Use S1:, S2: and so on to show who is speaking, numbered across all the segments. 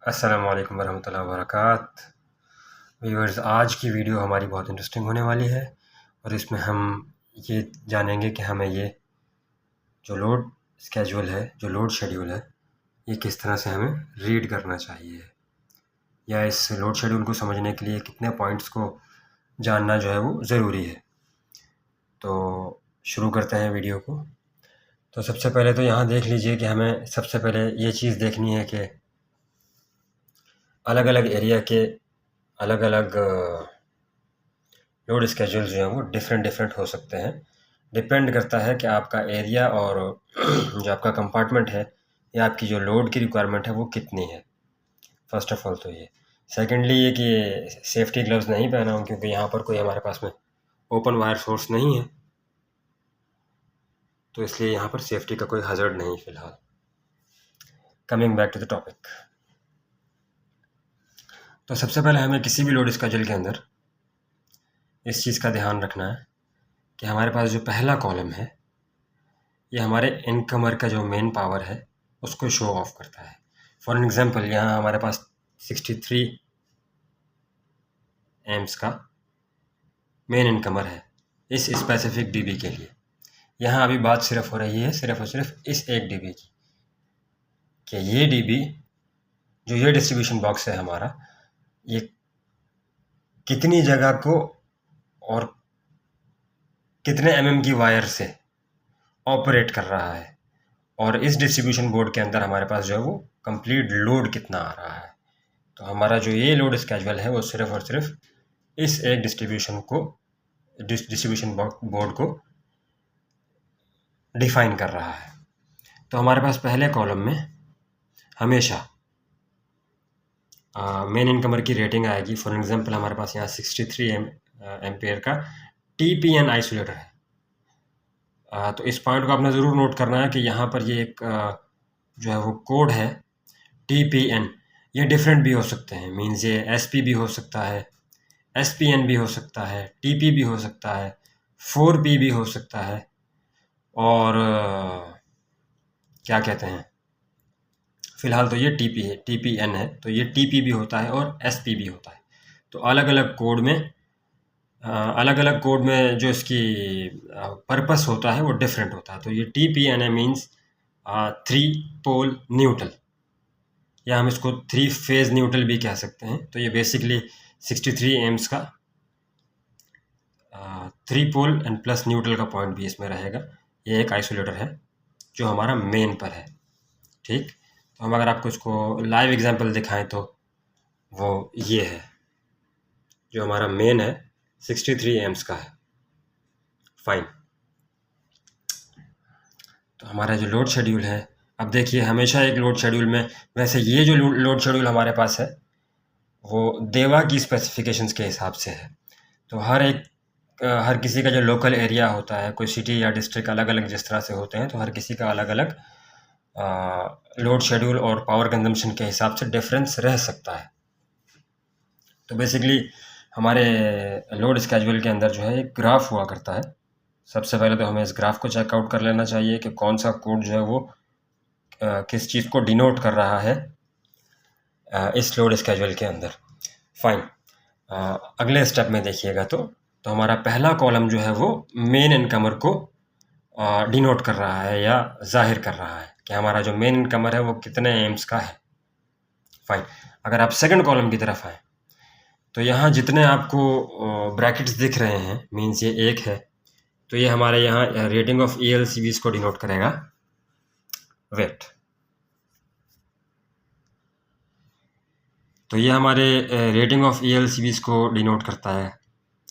S1: अस्सलाम वालेकुम वरहमतुल्लाहि वबरकात। व्यूअर्स, आज की वीडियो हमारी बहुत इंटरेस्टिंग होने वाली है और इसमें हम ये जानेंगे कि हमें ये जो लोड स्केड्यूल है, जो लोड शेड्यूल है, ये किस तरह से हमें रीड करना चाहिए, या इस लोड शेड्यूल को समझने के लिए कितने पॉइंट्स को जानना जो है वो ज़रूरी है। तो शुरू करते हैं वीडियो को। तो सबसे पहले तो यहाँ देख लीजिए कि हमें सबसे पहले ये चीज़ देखनी है कि अलग अलग एरिया के अलग अलग लोड स्केड्यूल जो हैं वो डिफरेंट हो सकते हैं। डिपेंड करता है कि आपका एरिया और जो आपका कंपार्टमेंट है या आपकी जो लोड की रिक्वायरमेंट है वो कितनी है। फर्स्ट ऑफ ऑल तो ये। सेकेंडली ये कि सेफ्टी ग्लव्स नहीं पहना हूँ क्योंकि यहाँ पर कोई हमारे पास में ओपन वायर सोर्स नहीं है, तो इसलिए यहाँ पर सेफ्टी का कोई हजर्ड नहीं फ़िलहाल। Coming back to the topic, तो सबसे पहले हमें किसी भी लोड स्केड्यूल के अंदर इस चीज़ का ध्यान रखना है कि हमारे पास जो पहला कॉलम है ये हमारे इनकमर का जो मेन पावर है उसको शो ऑफ करता है। फॉर एन एग्जांपल, यहाँ हमारे पास 63 एम्स का मेन इनकमर है इस स्पेसिफिक डीबी के लिए। यहाँ अभी बात सिर्फ हो रही है सिर्फ और सिर्फ इस एक डीबी की कि ये डीबी जो ये डिस्ट्रीब्यूशन बॉक्स है हमारा, ये कितनी जगह को और कितने एमएम की वायर से ऑपरेट कर रहा है, और इस डिस्ट्रीब्यूशन बोर्ड के अंदर हमारे पास जो है वो कंप्लीट लोड कितना आ रहा है। तो हमारा जो ये लोड स्केड्यूल है वो सिर्फ और सिर्फ इस एक डिस्ट्रीब्यूशन बोर्ड को डिफाइन कर रहा है। तो हमारे पास पहले कॉलम में हमेशा मेन इनकमर की रेटिंग आएगी। फॉर एग्जांपल हमारे पास यहाँ 63 एम्पेयर का TPN आइसोलेटर है। तो इस पॉइंट को आपने ज़रूर नोट करना है कि यहाँ पर ये एक जो है वो कोड है TPN। ये डिफरेंट भी हो सकते हैं, मीन्स ये SP भी हो सकता है, SPN भी हो सकता है, TP भी हो सकता है, 4P भी हो सकता है, और क्या कहते हैं, फ़िलहाल तो ये TPN है। तो ये TP भी होता है और SP भी होता है। तो अलग अलग कोड में जो इसकी पर्पस होता है वो डिफरेंट होता है। तो ये TPN मीन्स 3 पोल न्यूट्रल, या हम इसको 3 फेज़ न्यूट्रल भी कह सकते हैं। तो ये बेसिकली 63 एम्स का 3 पोल एंड प्लस न्यूट्रल का पॉइंट भी इसमें रहेगा। ये एक आइसोलेटर है जो हमारा मेन पर है, ठीक। तो हम अगर आपको इसको लाइव एग्जांपल दिखाएं तो वो ये है, जो हमारा मेन है 63 एम्स का है। फाइन। तो हमारा जो लोड शेड्यूल है, अब देखिए हमेशा एक लोड शेड्यूल में, वैसे ये जो लोड शेड्यूल हमारे पास है वो देवा की स्पेसिफिकेशंस के हिसाब से है। तो हर किसी का जो लोकल एरिया होता है, कोई सिटी या डिस्ट्रिक्ट अलग अलग जिस तरह से होते हैं, तो हर किसी का अलग अलग लोड शेड्यूल और पावर कंजम्पशन के हिसाब से डिफरेंस रह सकता है। तो बेसिकली हमारे लोड स्केड्यूल के अंदर जो है एक ग्राफ हुआ करता है। सबसे पहले तो हमें इस ग्राफ को चेकआउट कर लेना चाहिए कि कौन सा कोड जो है वो किस चीज़ को डिनोट कर रहा है इस लोड स्केड्यूल के अंदर। फाइन। अगले स्टेप में देखिएगा तो हमारा पहला कॉलम जो है वो मेन इनकमर को डिनोट कर रहा है या जाहिर कर रहा है कि हमारा जो मेन इनकमर है वो कितने एम्स का है। फाइन। अगर आप सेकंड कॉलम की तरफ आए तो यहाँ जितने आपको ब्रैकेट्स दिख रहे हैं, मीन्स ये एक है, तो ये हमारे यहाँ रेटिंग ऑफ ELCBs को डिनोट करेगा। वेट, तो ये हमारे रेटिंग ऑफ ELCBs को डिनोट करता है।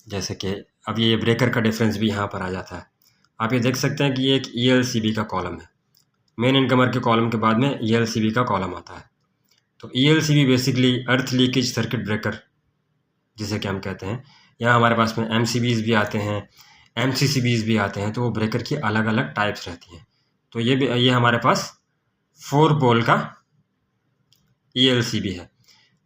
S1: जैसे कि अब ये ब्रेकर का डिफरेंस भी यहाँ पर आ जाता है। आप ये देख सकते हैं कि ये एक ELCB का कॉलम है, मेन इनकमर के कॉलम के बाद में ELCB का कॉलम आता है। तो ELCB basically earth leakage circuit breaker जिसे कि हम कहते हैं। यहाँ हमारे पास में MCBs भी आते हैं, MCCBs भी आते हैं, तो वो ब्रेकर की अलग अलग टाइप्स रहती हैं। तो ये हमारे पास 4 पोल का ELCB है।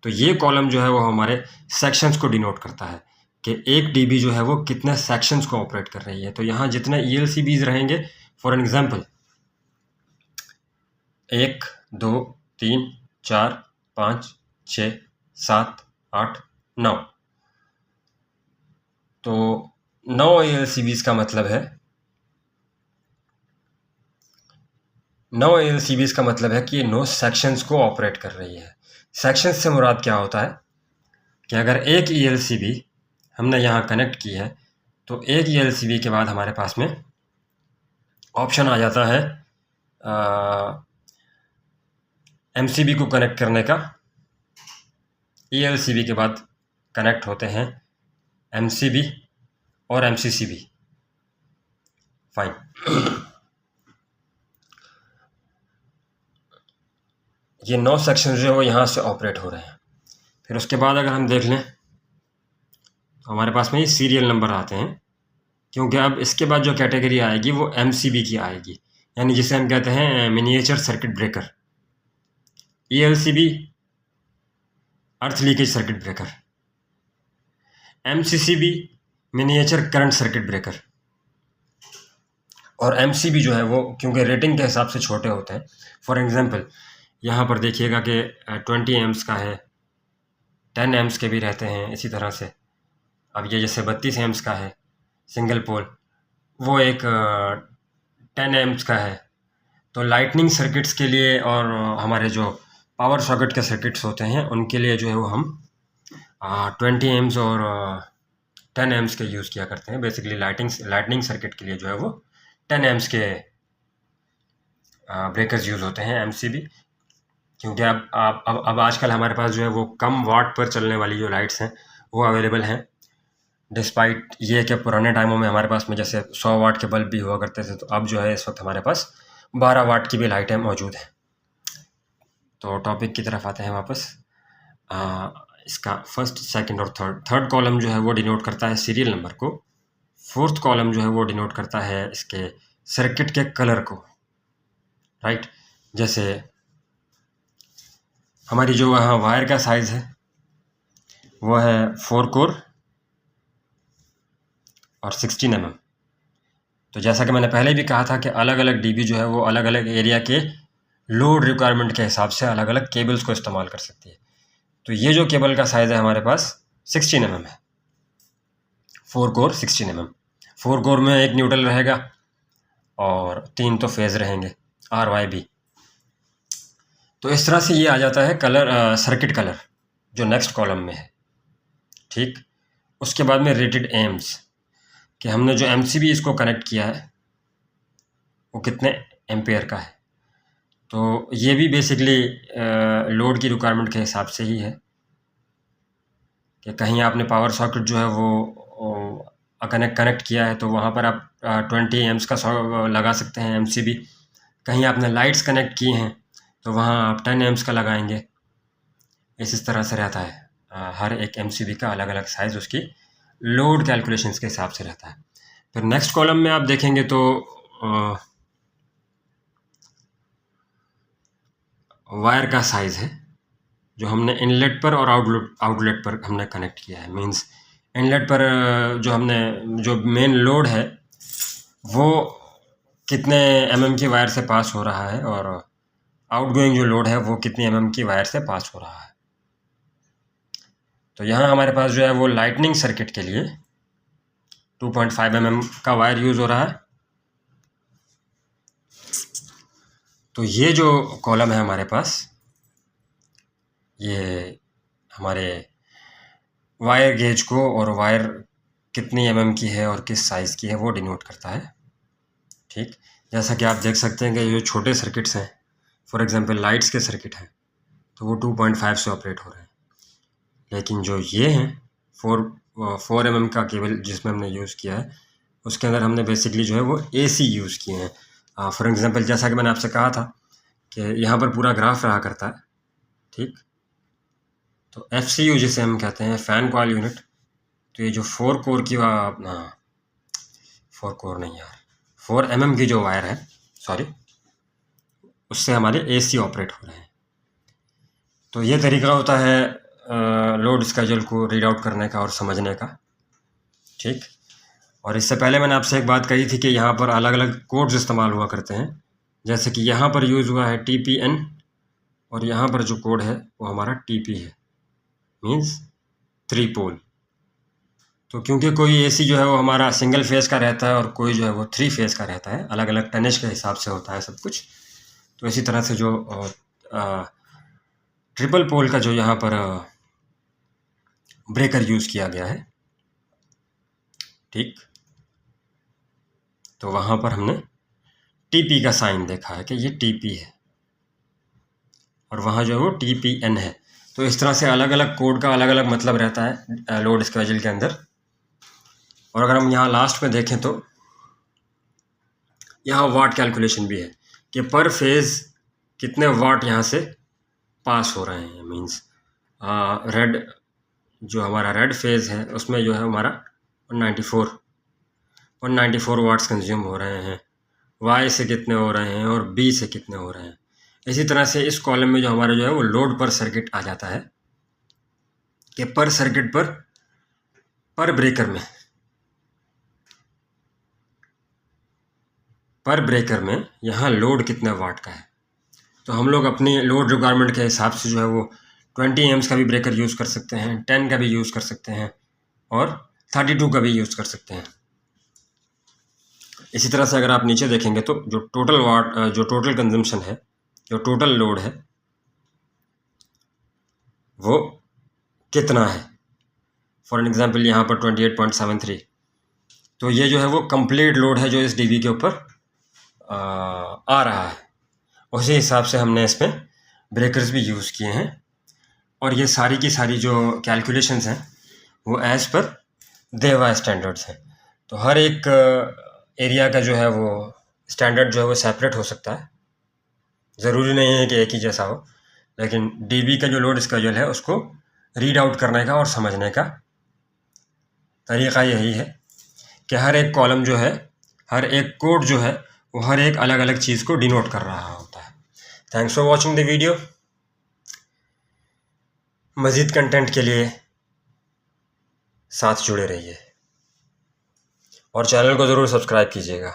S1: तो ये कॉलम जो है वो हमारे सेक्शंस को डिनोट करता है कि एक डीबी जो है वो कितने सेक्शंस को ऑपरेट कर रही है। तो यहाँ जितने ELCBs रहेंगे, फॉर एन एग्जांपल 1 2 3 4 5, 6, 7, 8, 9। तो 9 ALCBs का मतलब है 9 ALCBs का मतलब है कि ये 9 सेक्शंस को ऑपरेट कर रही है। सेक्शंस से मुराद क्या होता है कि अगर एक ELCB हमने यहाँ कनेक्ट की है तो एक ELCB के बाद हमारे पास में ऑप्शन आ जाता है MCB को कनेक्ट करने का। ELCB के बाद कनेक्ट होते हैं MCB और MCCB। फाइन। ये 9 सेक्शन जो है वो यहाँ से ऑपरेट हो रहे हैं। फिर उसके बाद अगर हम देख लें तो हमारे पास में ये सीरियल नंबर आते हैं, क्योंकि अब इसके बाद जो कैटेगरी आएगी वो MCB की आएगी, यानी जिसे हम कहते हैं मिनिएचर सर्किट ब्रेकर। ELCB अर्थ leakage circuit breaker, MCCB miniature current circuit breaker, और MCB जो है वो क्योंकि रेटिंग के हिसाब से छोटे होते हैं। फॉर एग्जांपल यहाँ पर देखिएगा कि 20 एम्स का है, 10 एम्स के भी रहते हैं इसी तरह से। अब ये जैसे 32 एम्स का है सिंगल पोल, वो एक 10 एम्स का है। तो लाइटनिंग सर्किट्स के लिए और हमारे जो पावर सॉकेट के सर्किट्स होते हैं उनके लिए जो है वो हम 20 एम्स और 10 एम्स के यूज़ किया करते हैं। बेसिकली लाइटनिंग सर्किट के लिए जो है वो 10 एम्स के ब्रेकर्स यूज़ होते हैं MCB, क्योंकि अब आजकल हमारे पास जो है वो कम वाट पर चलने वाली जो लाइट्स हैं वो अवेलेबल हैं, डिस्पाइट ये कि पुराने टाइमों में हमारे पास में जैसे 100 वाट के बल्ब भी हुआ करते थे, तो अब जो है इस वक्त हमारे पास 12 वाट की भी लाइटें मौजूद हैं। तो टॉपिक की तरफ आते हैं वापस। इसका फर्स्ट, सेकंड और थर्ड कॉलम जो है वो डिनोट करता है सीरियल नंबर को। फोर्थ कॉलम जो है वो डिनोट करता है इसके सर्किट के कलर को, राइट। जैसे हमारी जो वहाँ वायर का साइज़ है वो है 4 कोर और 16 mm। तो जैसा कि मैंने पहले भी कहा था कि अलग अलग DB जो है वो अलग अलग एरिया के लोड रिक्वायरमेंट के हिसाब से अलग अलग केबल्स को इस्तेमाल कर सकती है। तो ये जो केबल का साइज़ है हमारे पास 16 mm है, 4 कोर 16 mm। 4 कोर में एक न्यूट्रल रहेगा और 3 तो फेज़ रहेंगे RYB। तो इस तरह से ये आ जाता है कलर, सर्किट कलर जो नेक्स्ट कॉलम में है, ठीक। उसके बाद में रेटेड एम्स कि हमने जो MCB इसको कनेक्ट किया है वो कितने एम्पेयर का है। तो ये भी बेसिकली लोड की रिक्वायरमेंट के हिसाब से ही है कि कहीं आपने पावर सॉकेट जो है वो कनेक्ट किया है तो वहाँ पर आप 20 एम्स का लगा सकते हैं MCB। कहीं आपने लाइट्स कनेक्ट की हैं तो वहाँ आप 10 एम्स का लगाएंगे। इस तरह से रहता है, हर एक MCB का अलग अलग साइज़ उसकी लोड कैलकुलेशंस के हिसाब से रहता है। फिर नेक्स्ट कॉलम में आप देखेंगे तो वायर का साइज़ है जो हमने इनलेट पर और आउटलेट पर हमने कनेक्ट किया है। मींस इनलेट पर जो मेन लोड है वो कितने mm की वायर से पास हो रहा है और आउटगोइंग जो लोड है वो कितनी mm की वायर से पास हो रहा है। तो यहाँ हमारे पास जो है वो लाइटनिंग सर्किट के लिए 2.5 mm का वायर यूज़ हो रहा है। तो ये जो कॉलम है हमारे पास, ये हमारे वायर गेज को और वायर कितनी mm की है और किस साइज़ की है वो डिनोट करता है, ठीक। जैसा कि आप देख सकते हैं कि जो छोटे सर्किट्स हैं, फॉर एग्जांपल लाइट्स के सर्किट हैं, तो वो 2.5 से ऑपरेट हो रहे हैं। लेकिन जो ये हैं 4 mm का केबल जिसमें हमने यूज़ किया है उसके अंदर हमने बेसिकली जो है वो AC यूज़ किए हैं। फॉर एग्जांपल जैसा कि मैंने आपसे कहा था कि यहाँ पर पूरा ग्राफ रहा करता है, ठीक। तो FCU जिसे हम कहते हैं फ़ैन कॉइल यूनिट, तो ये जो 4 कोर की 4 कोर नहीं यार 4 mm की जो वायर है, सॉरी, उससे हमारे AC ऑपरेट हो रहे हैं। तो ये तरीका होता है लोड स्केड्यूल को रीड आउट करने का और समझने का, ठीक। और इससे पहले मैंने आपसे एक बात कही थी कि यहाँ पर अलग अलग कोड्स इस्तेमाल हुआ करते हैं। जैसे कि यहाँ पर यूज़ हुआ है TPN और यहाँ पर जो कोड है वो हमारा TP है, मीन्स 3 पोल। तो क्योंकि कोई AC जो है वो हमारा सिंगल फेज़ का रहता है और कोई जो है वो 3 फेज़ का रहता है, अलग अलग टनेज के हिसाब से होता है सब कुछ। तो इसी तरह से जो ट्रिपल पोल का जो यहाँ पर ब्रेकर यूज़ किया गया है, ठीक, तो वहाँ पर हमने TP का साइन देखा है कि ये TP है और वहाँ जो है वो TPN है। तो इस तरह से अलग अलग कोड का अलग अलग मतलब रहता है लोड स्केड्यूल के अंदर। और अगर हम यहाँ लास्ट में देखें तो यहाँ वाट कैलकुलेशन भी है कि पर फेज़ कितने वाट यहाँ से पास हो रहे हैं। मीन्स रेड जो हमारा रेड फेज़ है उसमें जो है हमारा 194 वाट्स कंज्यूम हो रहे हैं, Y से कितने हो रहे हैं और B से कितने हो रहे हैं। इसी तरह से इस कॉलम में जो हमारा जो है वो लोड पर सर्किट आ जाता है कि पर सर्किट पर ब्रेकर में यहाँ लोड कितने वाट का है। तो हम लोग अपनी लोड रिक्वायरमेंट के हिसाब से जो है वो 20 एम्स का भी ब्रेकर यूज़ कर सकते हैं, 10 का भी यूज़ कर सकते हैं और 32 का भी यूज़ कर सकते हैं। इसी तरह से अगर आप नीचे देखेंगे तो जो टोटल कंजम्पशन है, जो टोटल लोड है वो कितना है। फॉर एन एग्जांपल यहाँ पर 28.73, तो ये जो है वो कंप्लीट लोड है जो इस DB के ऊपर आ रहा है। उसी हिसाब से हमने इसमें ब्रेकर्स भी यूज़ किए हैं और ये सारी की सारी जो कैलकुलेशंस हैं वो एज़ पर देवा स्टैंडर्ड्स हैं। तो हर एक एरिया का जो है वो स्टैंडर्ड जो है वो सेपरेट हो सकता है, ज़रूरी नहीं है कि एक ही जैसा हो, लेकिन DB का जो लोड स्केड्यूल है उसको रीड आउट करने का और समझने का तरीक़ा यही है कि हर एक कॉलम जो है, हर एक कोड जो है वो हर एक अलग अलग चीज़ को डिनोट कर रहा होता है। Thanks for watching the video. मज़ीद कंटेंट के लिए साथ जुड़े रहिए और चैनल को ज़रूर सब्सक्राइब कीजिएगा।